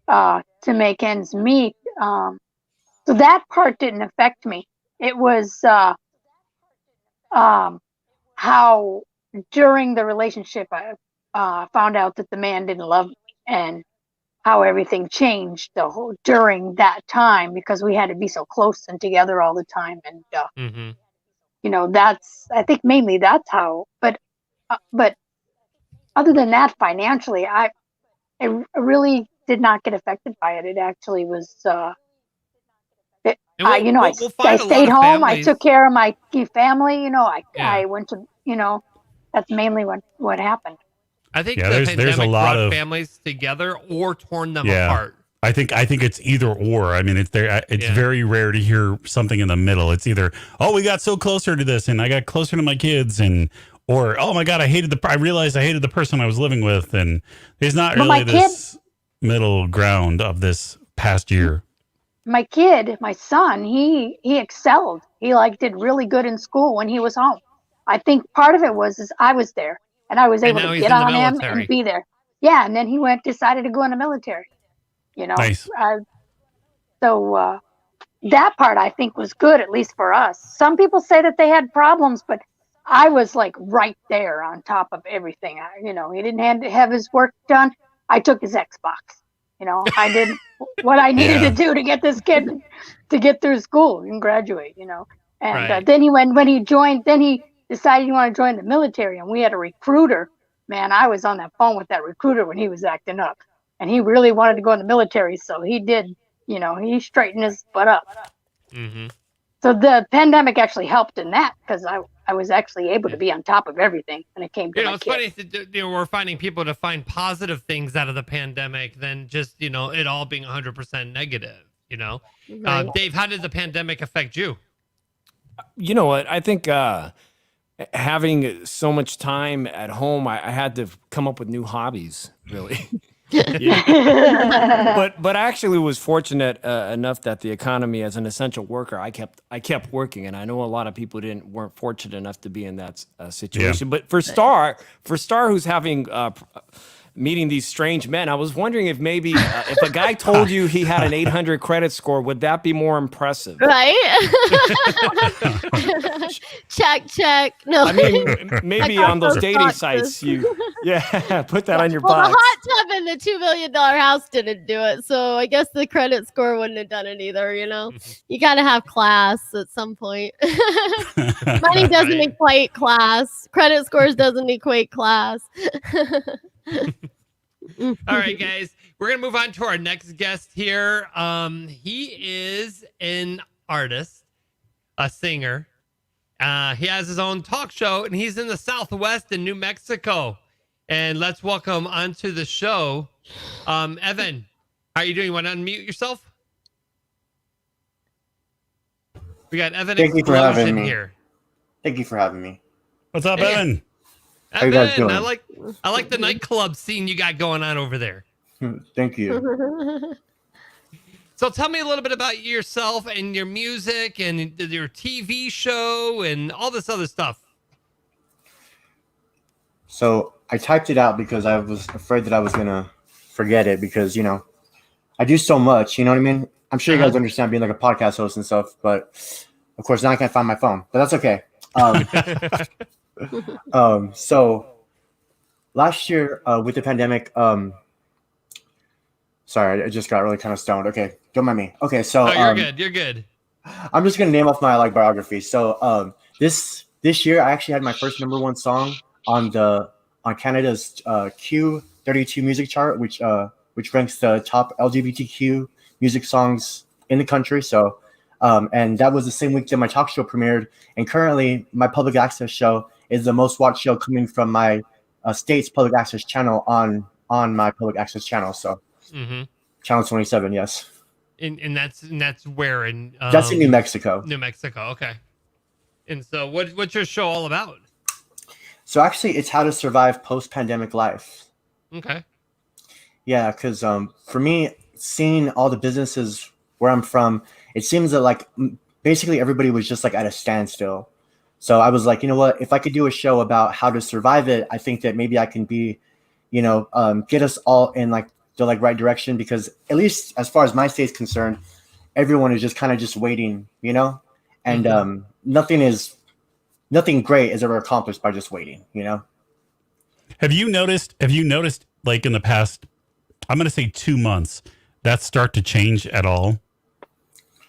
to make ends meet. So that part didn't affect me. It was how during the relationship I found out that the man didn't love me, and how everything changed during that time, because we had to be so close and together all the time. And I think mainly that's how. But other than that, financially, I really did not get affected by it. It actually was. I stayed home. I took care of my family. I went to. That's mainly what happened. I think there's a lot brought of families together or torn them apart. I think it's either or. I mean, it's very rare to hear something in the middle. It's either, oh, we got so closer to this, and I got closer to my kids, or oh my God, I realized I hated the person I was living with, and there's not really this middle ground of this past year. My son, he excelled. He did really good in school when he was home. I think part of it was I was there. And I was able to get on him and be there. Yeah, and then he decided to go in the military. Nice. So that part I think was good, at least for us. Some people say that they had problems, but I was right there on top of everything. He didn't have his work done. I took his Xbox. I did what I needed to do to get this kid to get through school and graduate. And then when he joined, he decided he wanted to join the military, and we had a recruiter. Man, I was on that phone with that recruiter when he was acting up, and he really wanted to go in the military. So he did, he straightened his butt up. Mm-hmm. So the pandemic actually helped in that, because I was actually able to be on top of everything when it came to my it's kids. funny, we're finding people to find positive things out of the pandemic than just, it all being 100% negative, Right. Dave, how did the pandemic affect you? You know what? I think having so much time at home, I had to come up with new hobbies, really. But I actually was fortunate enough that the economy, as an essential worker, I kept working, and I know a lot of people weren't fortunate enough to be in that situation. But for Star, who's having meeting these strange men, I was wondering if maybe if a guy told you he had an 800 credit score, would that be more impressive? Right? check. No, I mean, maybe on those dating boxes. sites, put that on your well, box. the hot tub in the $2 million house didn't do it, so I guess the credit score wouldn't have done it either. You know, you got to have class at some point. Money doesn't equate class. Credit scores doesn't equate class. All right, guys, we're gonna move on to our next guest here. He is an artist, a singer. He has his own talk show, and he's in the Southwest in New Mexico. And let's welcome onto the show, Evan. How are you doing? You want to unmute yourself? We got Evan. Thank you for having me here. Thank you for having me. What's up, Evan? How you guys doing? I like the nightclub scene you got going on over there. Thank you. So tell me a little bit about yourself and your music and your TV show and all this other stuff. So I typed it out because I was afraid that I was gonna forget it because I do so much. You know what I mean? I'm sure you guys understand being like a podcast host and stuff, but of course now I can't find my phone. But that's okay. So last year with the pandemic, sorry, I just got really kind of stoned. Okay, don't mind me. Okay, so you're good. I'm just gonna name off my biography. So this year I actually had my first #1 song on Canada's Q32 music chart, which ranks the top LGBTQ music songs in the country. So and that was the same week that my talk show premiered. And currently my public access show is the most watched show coming from my state's public access channel on my public access channel. So channel 27, yes. And that's where in that's in New Mexico. New Mexico, okay. And so what's your show all about? So actually it's how to survive post-pandemic life. Okay. Yeah, because for me, seeing all the businesses where I'm from, it seems that like basically everybody was just like at a standstill. So I was like, you know what, if I could do a show about how to survive it, I think that maybe I can be, get us all in like the right direction, because at least as far as my state's concerned, everyone is just kind of just waiting, and nothing great is ever accomplished by just waiting, Have you noticed like in the past, I'm going to say 2 months, that start to change at all?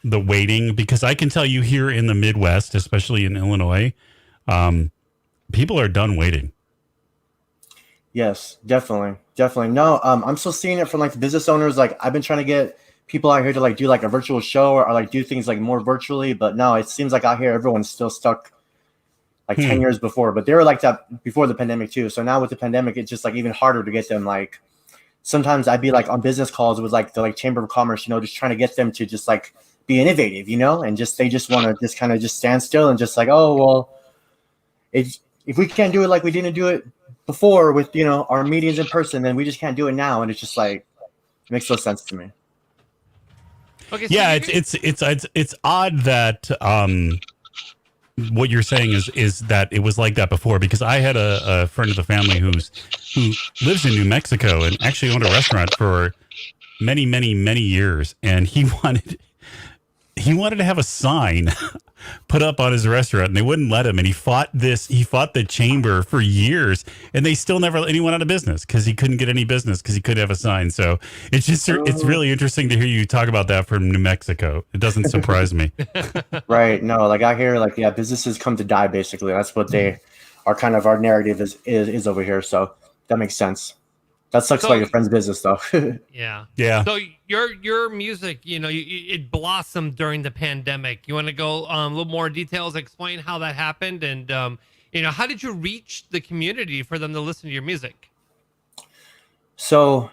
The waiting, because I can tell you here in the Midwest, especially in Illinois, people are done waiting. Yes, definitely. No, I'm still seeing it from like the business owners. Like I've been trying to get people out here to like do like a virtual show or like do things like more virtually, but no, it seems like out here everyone's still stuck like 10 years before. But they were like that before the pandemic too. So now with the pandemic, it's just like even harder to get them. Like sometimes I'd be like on business calls with like the Chamber of Commerce, just trying to get them to just like be innovative, and they just want to just kind of just stand still and just like, oh well, if we can't do it like we didn't do it before with our meetings in person, then we just can't do it now. And it's just like, it makes no sense to me. Okay, so yeah, it's odd that what you're saying is that it was like that before, because I had a friend of the family who lives in New Mexico and actually owned a restaurant for many, many, many years, and he wanted to have a sign put up on his restaurant, and they wouldn't let him. And he fought the chamber for years, and they still never let anyone out of business because he couldn't get any business because he couldn't have a sign. So it's really interesting to hear you talk about that from New Mexico. It doesn't surprise me. Right. No, like I hear like, yeah, businesses come to die, basically. That's what they are kind of our narrative is over here. So that makes sense. That sucks about your friend's business, though. Yeah. Yeah. So your music, it blossomed during the pandemic. You want to go a little more details, explain how that happened, and how did you reach the community for them to listen to your music? So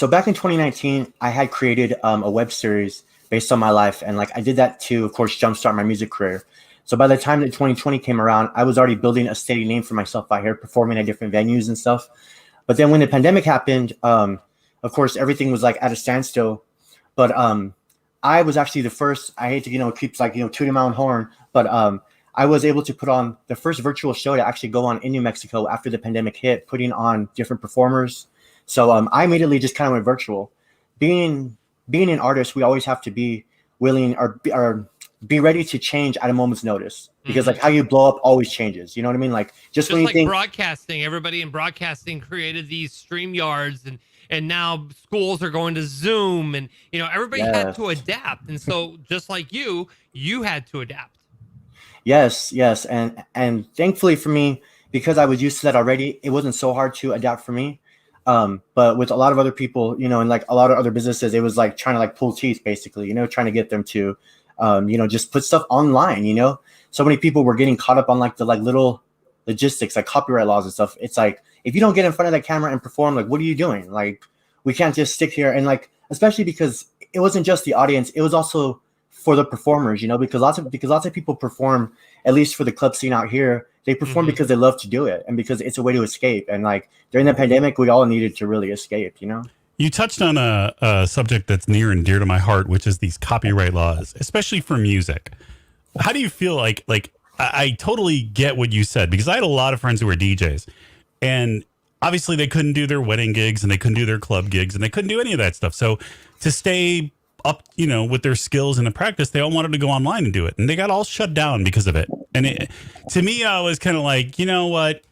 back in 2019, I had created a web series based on my life, and like I did that to, of course, jumpstart my music career. So by the time that 2020 came around, I was already building a steady name for myself out here, performing at different venues and stuff. But then when the pandemic happened, of course, everything was like at a standstill. But I was actually the first. I hate to keep like tooting my own horn, but I was able to put on the first virtual show to actually go on in New Mexico after the pandemic hit, putting on different performers. So I immediately just kind of went virtual. Being an artist, we always have to be willing or be ready to change at a moment's notice, because like how you blow up always changes. You know what I mean? Like just when you think broadcasting, everybody in broadcasting created these StreamYards, and now schools are going to Zoom, and everybody had to adapt. And so just like you had to adapt. Yes. And thankfully for me, because I was used to that already, it wasn't so hard to adapt for me. But with a lot of other people, and like a lot of other businesses, it was like trying to like pull teeth, basically, trying to get them to, just put stuff online, so many people were getting caught up on like the like little logistics, like copyright laws and stuff. It's like, if you don't get in front of the camera and perform, like, what are you doing? Like, we can't just stick here. And like, especially because it wasn't just the audience, it was also for the performers, because lots of people perform, at least for the club scene out here, they perform because they love to do it and because it's a way to escape. And like during the pandemic, we all needed to really escape, You touched on a subject that's near and dear to my heart, which is these copyright laws, especially for music. How do you feel like I totally get what you said, because I had a lot of friends who were DJs, and obviously they couldn't do their wedding gigs and they couldn't do their club gigs and they couldn't do any of that stuff. So to stay up, with their skills and the practice, they all wanted to go online and do it. And they got all shut down because of it. And to me, I was kind of like, you know what,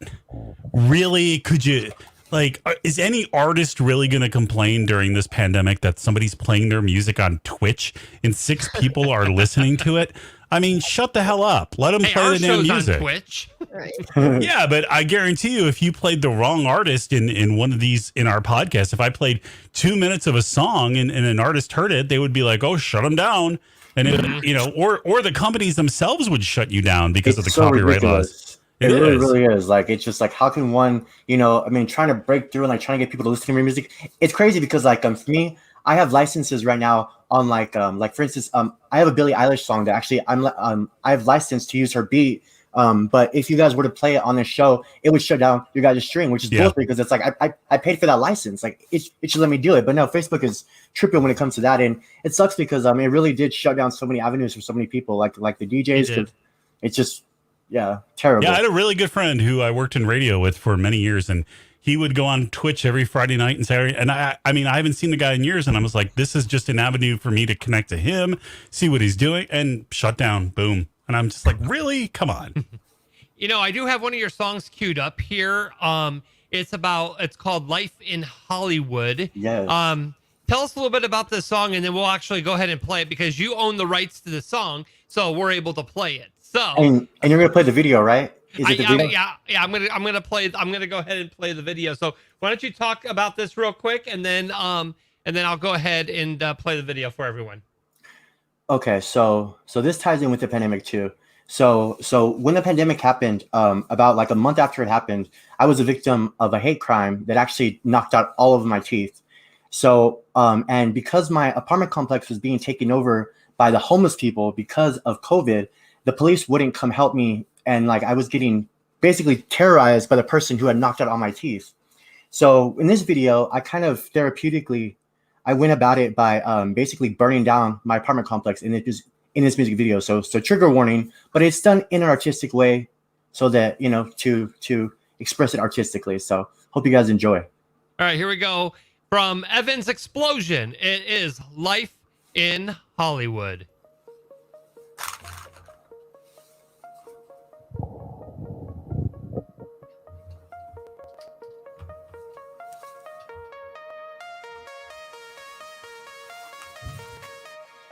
really, could you, like, is any artist really going to complain during this pandemic that somebody's playing their music on Twitch and 6 people are listening to it? I mean, shut the hell up. Let them play the damn music. On Twitch. Right. Yeah, but I guarantee you, if you played the wrong artist in one of these in our podcast, if I played 2 minutes of a song and an artist heard it, they would be like, "Oh, shut them down," and it, or the companies themselves would shut you down because of the copyright laws. It really is. Like, it's just like, how can one, trying to break through and like trying to get people to listen to your music. It's crazy because like for me, I have licenses right now on like for instance, I have a Billie Eilish song that actually I have license to use her beat. But if you guys were to play it on this show, it would shut down your guys' stream, which is bullshit, because it's like I paid for that license. Like it should let me do it. But no, Facebook is tripping when it comes to that, and it sucks because it really did shut down so many avenues for so many people, like the DJs. It's just terrible. Yeah, I had a really good friend who I worked in radio with for many years, and he would go on Twitch every Friday night and Saturday. And I mean, I haven't seen the guy in years, and I was like, this is just an avenue for me to connect to him, see what he's doing, and shut down. Boom. And I'm just like, really? Come on. I do have one of your songs queued up here. It's called Life in Hollywood. Yes. Tell us a little bit about this song, and then we'll actually go ahead and play it, because you own the rights to the song, so we're able to play it. So and you're gonna play the video, right? Is it the video? Yeah. I'm gonna go ahead and play the video. So why don't you talk about this real quick, and then I'll go ahead and play the video for everyone. Okay, so this ties in with the pandemic too. So when the pandemic happened, about like a month after it happened, I was a victim of a hate crime that actually knocked out all of my teeth. So and because my apartment complex was being taken over by the homeless people because of COVID, the police wouldn't come help me, and like I was getting basically terrorized by the person who had knocked out all my teeth. So in this video, I kind of therapeutically, I went about it by basically burning down my apartment complex in this music video. So trigger warning, but it's done in an artistic way, so that to express it artistically. So hope you guys enjoy. All right, here we go. From Evan's Explosion, it is Life in Hollywood.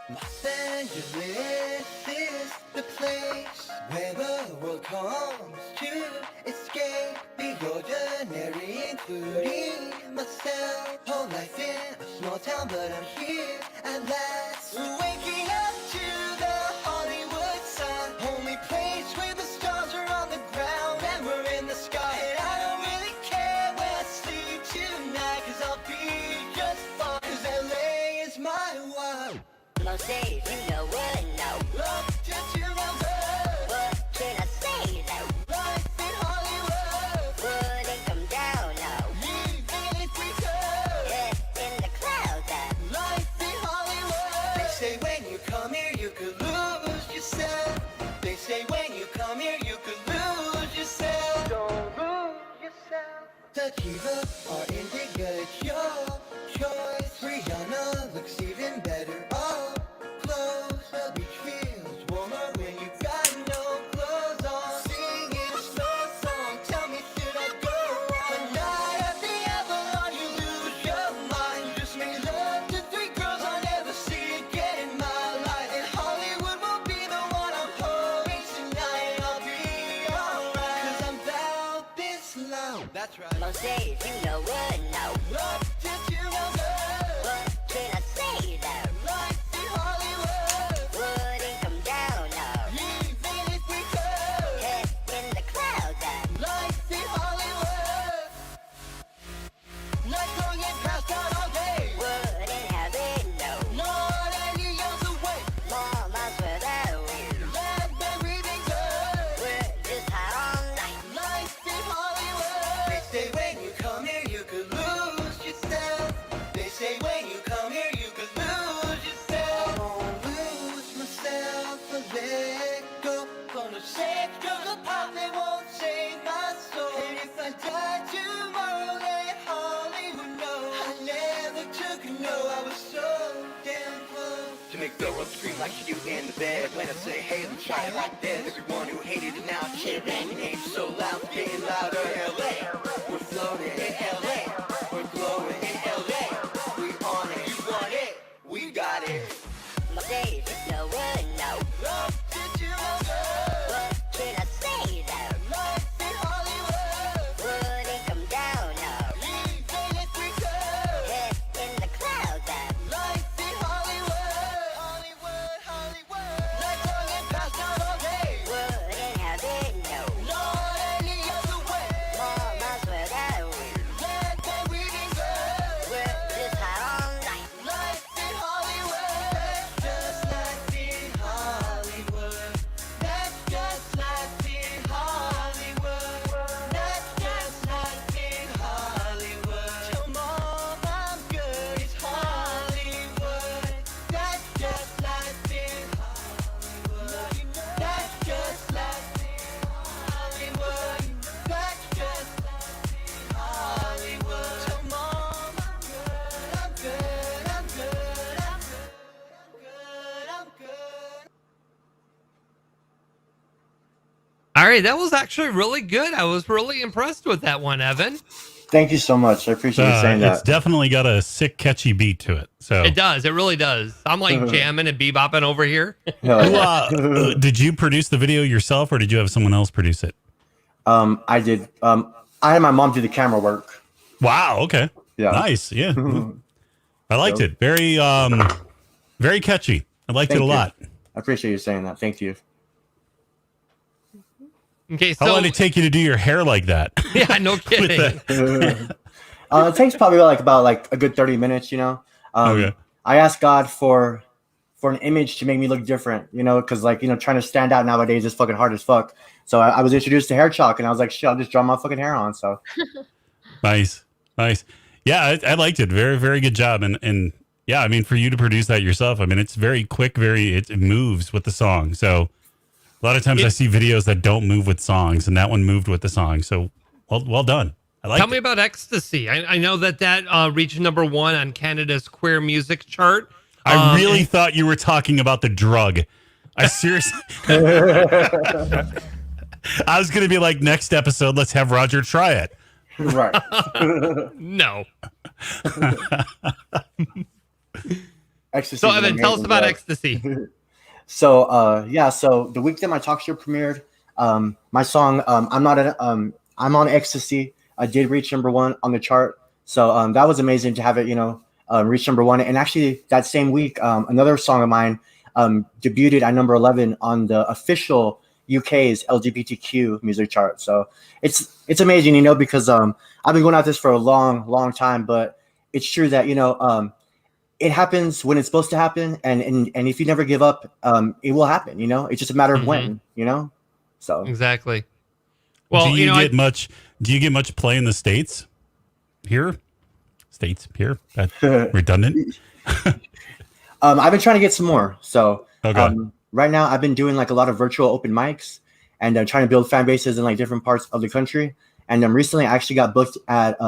Los Angeles is the place where the world comes to escape the ordinary, including myself. Whole life in a small town, but I'm here at last. Waking up to the Hollywood sun, only place where the stars are on the ground and we're in the sky. And I don't really care where I sleep tonight, 'cause I'll be just fine, 'cause LA is my world. Most days, you know what I know. Love just you love her. What can I say though? Life in Hollywood. Wouldn't come down, no. Sativa or indica, it's your choice. Rihanna looks even better up close. The beach feels warmer when you got no clothes on. Singing a slow song, tell me should I go on? The night of the Avalon, you lose your mind. Just make love to 3 girls I'll never see again in my life. And Hollywood will be the one I'm hoping tonight. I'll be alright, 'cause I'm about this loud. That's right. Most days you know what now. Love just you know good. What can I say though? Life in Hollywood. Wouldn't come down now. Even if we could. Head in the clouds now. Life in Hollywood. Nights long and passed out all day. Wouldn't have it no. Not any other way. Mom, I swear that we Let them reading good. we're just high all night. Life in Hollywood. They say when you come here you could lose yourself. They say when you come here you could lose yourself. I won't lose myself, but let go. Gonna shake drugs of pop, they won't save my soul. And if I die tomorrow, let Hollywood know I never took a no. I was so damn close to make the world scream like you do in the bed. When I say hey, let's try it like this. Everyone who hated it now cheer, bang your name so loud, it's getting louder. LA, we're floating in LA, we're glowing in LA. We on it, you want it, we got it. Most days you know what now. Love did you know good? What can I say though? Life in Hollywood. Wouldn't come down now. Even if we could. Head in the clouds now. Life in Hollywood. Hollywood, Hollywood. Nights long and passed out all day. Wouldn't have it no. Not any other way. Mom, I swear that we Let them reading good. we're just high all night. Life in Hollywood. Just life in Hollywood. That's just life in Hollywood. That's just life in Hollywood. Tell Mom I'm good. It's Hollywood. That's just life in Hollywood. That's just life in Hollywood. That's just life in Hollywood. Tell Mom I'm good. I'm good. I'm good. I'm good. I'm good. All right, that was actually really good. I was really impressed with that one, Evan. Thank you so much. I appreciate you saying It's that. definitely got a sick, catchy beat to it. So, It does. It really does. I'm like jamming and bebopping over here. No, did you produce the video yourself, or did you have someone else produce it? I did. I had my mom do the camera work. Wow. Okay. Yeah. Nice. Yeah. I liked it. Very, very catchy. I liked it Thank a you. lot. I appreciate you saying that. Thank you. Okay, How so long did it take you to do your hair like that? yeah, no kidding. It takes probably about a good 30 minutes, you know. Okay. I asked God for an image to make me look different, you know, because trying to stand out nowadays is fucking hard as fuck. So I was introduced to hair chalk, and I was like, shit, I'll just draw my fucking hair on. So Nice. Yeah, I liked it. Very, very good job. And yeah, I mean, for you to produce that yourself, I mean, it's very quick, it moves with the song. So a lot of times I see videos that don't move with songs, and that one moved with the song. So well done. I like Tell me about Ecstasy. I know that reached #1 on Canada's queer music chart. I really thought you were talking about the drug. I seriously. I was going to be like, next episode, let's have Roger try it. right. No. Ecstasy So is an Evan, tell us amazing about drug. Ecstasy. So the week that my talk show premiered, my song I'm on Ecstasy did reach #1 on the chart. So that was amazing to have it, reach #1. And actually that same week, another song of mine debuted at number 11 on the official UK's LGBTQ music chart. So it's amazing, because I've been going at this for a long time, but it's true that it happens when it's supposed to happen, and if you never give up, it will happen. It's just a matter of when. So Exactly. Well, do you get much play in the States? Here? That's redundant. I've been trying to get some more. So Okay. right now I've been doing a lot of virtual open mics and trying to build fan bases in different parts of the country. And recently I actually got booked at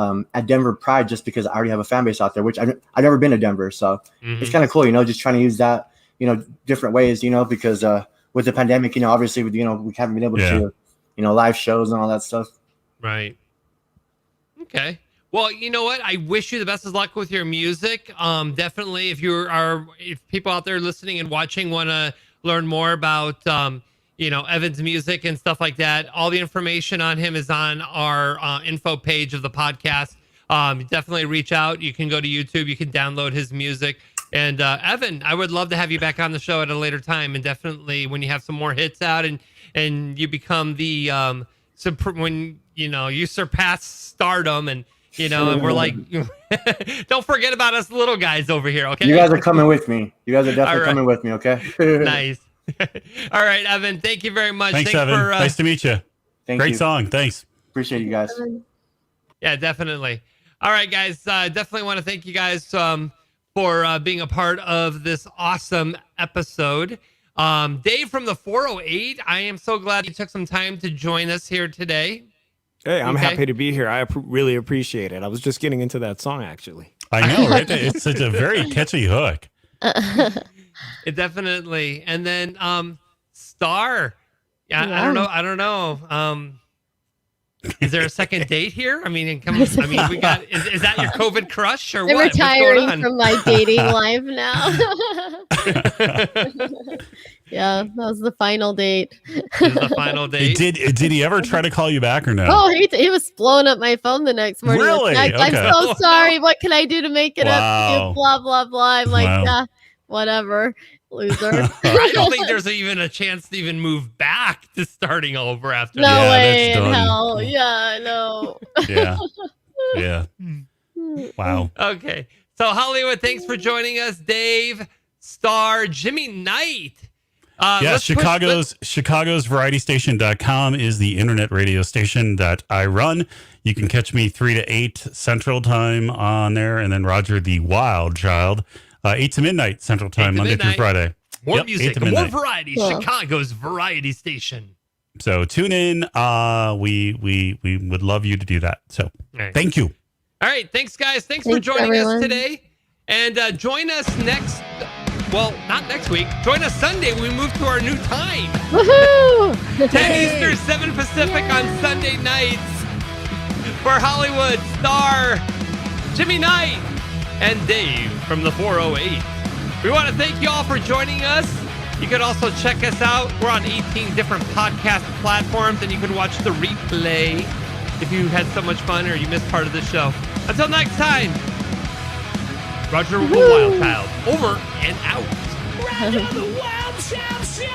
Denver Pride just because I already have a fan base out there, which I've never been to Denver. So it's kind of cool, just trying to use that, different ways, because with the pandemic, obviously, we haven't been able to, live shows and all that stuff. Right. Okay. Well, you know what? I wish you the best of luck with your music. Definitely, if people out there listening and watching want to learn more about, Evan's music and stuff like that, all the information on him is on our info page of the podcast. Definitely reach out. You can go to YouTube. You can download his music. And Evan, I would love to have you back on the show at a later time. And definitely when you have some more hits out and you become the when you surpass stardom and and we're like, don't forget about us little guys over here, okay? You guys are coming with me. You guys are definitely coming with me, okay? Nice. All right, Evan, thank you very much. Thanks Evan. Nice to meet you. Great song. Thanks. Appreciate you guys. Yeah, definitely. All right, guys. Definitely want to thank you guys for being a part of this awesome episode. Dave from the 408, I am so glad you took some time to join us here today. Hey, I'm happy to be here. I really appreciate it. I was just getting into that song, actually. I know, right? It's such a very catchy hook. It definitely. And then Star. Yeah, I don't know. Is there a second date here? I mean, we got. Is that your COVID crush or I'm what? retiring from my dating life now. Yeah, that was the final date. The final date. Did he ever try to call you back or no? Oh, he was blowing up my phone the next morning. Really? Like, I'm so sorry. What can I do to make it up to you? Blah, blah, blah. I'm like, yeah, whatever. Loser. I don't think there's even a chance to even move back to starting over after no that. way in hell. Yeah, no. Yeah. Wow. Okay. So Hollywood, thanks for joining us. Dave, Star, Jimmy Knight. Chicago's varietystation.com is the internet radio station that I run. You can catch me 3 to 8 Central Time on there, and then Roger the Wild Child 8 to midnight Central Time, Monday through Friday. More music, more variety. Yeah. Chicago's variety station. So tune in. We would love you to do that. So thank you. All right, thanks guys. Thanks for joining us today, and join us next. Well, not next week. Join us Sunday when we move to our new time. Woohoo! 10 Eastern, 7 Pacific on Sunday nights. For Hollywood, Star, Jimmy Knight, and Dave from the 408. We want to thank you all for joining us. You can also check us out. We're on 18 different podcast platforms, and you can watch the replay if you had so much fun or you missed part of the show. Until next time. Roger the Wild Child, over and out. Roger the Wild Child Show!